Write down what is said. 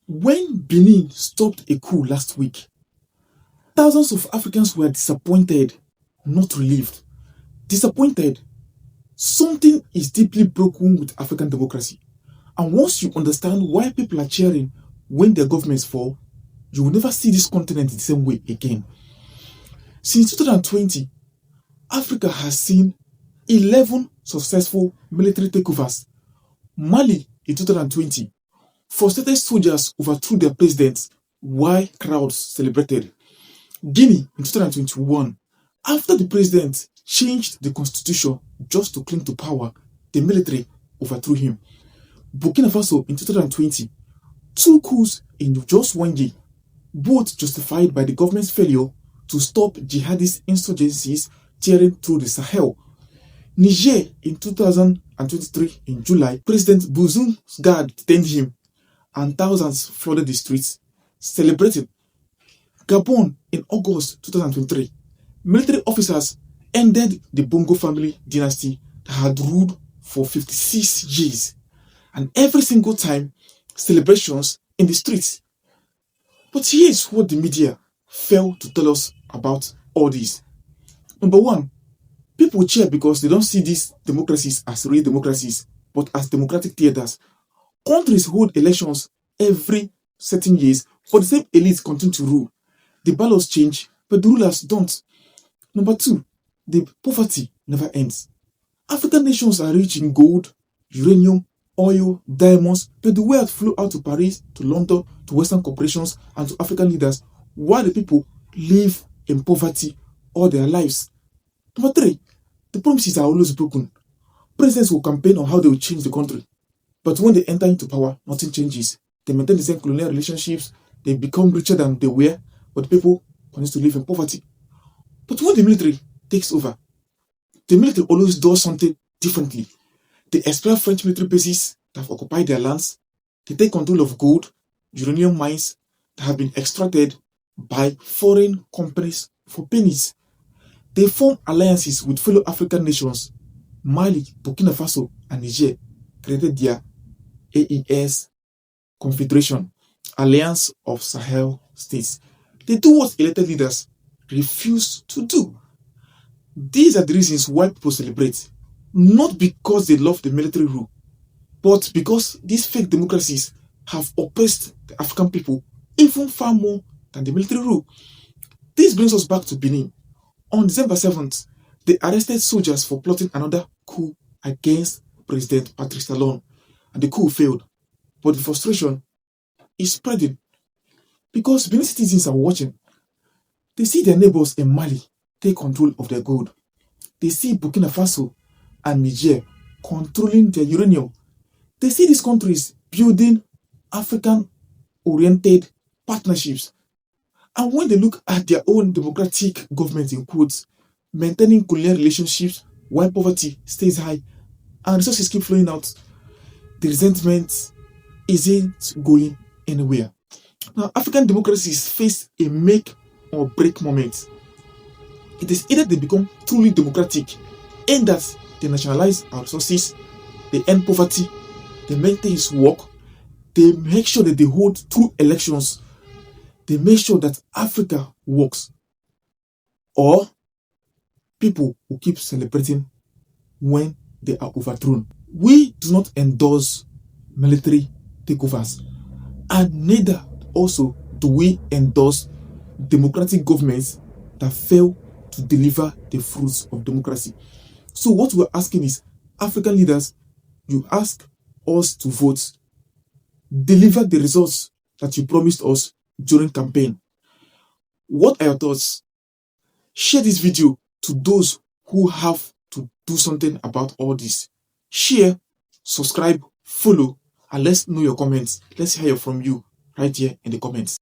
When Benin stopped a coup last week, thousands of Africans were disappointed, not relieved. Disappointed. Something is deeply broken with African democracy. And once you understand why people are cheering when their governments fall, you will never see this continent the same way again. Since 2020, Africa has seen 11 successful military takeovers. Mali in 2020, frustrated soldiers overthrew their presidents while crowds celebrated. Guinea in 2021, after the president changed the constitution just to cling to power, the military overthrew him. Burkina Faso in 2020, 2 coups in just 1 year, both justified by the government's failure to stop jihadist insurgencies tearing through the Sahel. Niger in 2023 in July, President Bazoum's guard detained him and thousands flooded the streets, celebrating. Gabon in August 2023, military officers ended the Bongo family dynasty that had ruled for 56 years, and every single time, celebrations in the streets. But here's what the media failed to tell us about all this. Number one, people cheer because they don't see these democracies as real democracies, but as democratic theaters. Countries hold elections every certain years, but the same elites continue to rule. The ballots change, but the rulers don't. Number two, the poverty never ends. African nations are rich in gold, uranium, oil, diamonds, but the wealth flow out to Paris, to London, to Western corporations, and to African leaders, while the people live in poverty all their lives. Number three, the promises are always broken. Presidents will campaign on how they will change the country, but when they enter into power, nothing changes. They maintain the same colonial relationships, they become richer than they were, but people continue to live in poverty. But when the military takes over, the military always does something differently. They expel French military bases that have occupied their lands. They take control of gold, uranium mines that have been extracted by foreign companies for pennies. They form alliances with fellow African nations. Mali, Burkina Faso, and Niger created their AES Confederation, Alliance of Sahel States. They do what elected leaders refuse to do. These are the reasons why people celebrate. Not because they love the military rule, but because these fake democracies have oppressed the African people even far more than the military rule. This brings us back to Benin. On December 7th, they arrested soldiers for plotting another coup against President Patrice Talon, and the coup failed. But the frustration is spreading because Benin citizens are watching. They see their neighbors in Mali take control of their gold. They see Burkina Faso and Niger controlling their uranium. They see these countries building African-oriented partnerships. And when they look at their own democratic government, in quotes, maintaining colonial relationships while poverty stays high and resources keep flowing out, the resentment isn't going anywhere. Now, African democracies face a make or break moment. It is either they become truly democratic, in that they nationalize our resources, they end poverty, they make things work, they make sure that they hold true elections, they make sure that Africa works, or people will keep celebrating when they are overthrown. We do not endorse military takeovers, and neither also do we endorse democratic governments that fail to deliver the fruits of democracy. So what we're asking is, African leaders, you ask us to vote, deliver the results that you promised us during campaign. What are your thoughts? Share this video to those who have to do something about all this. Share, subscribe, follow, and let's know your comments. Let's hear from you right here in the comments.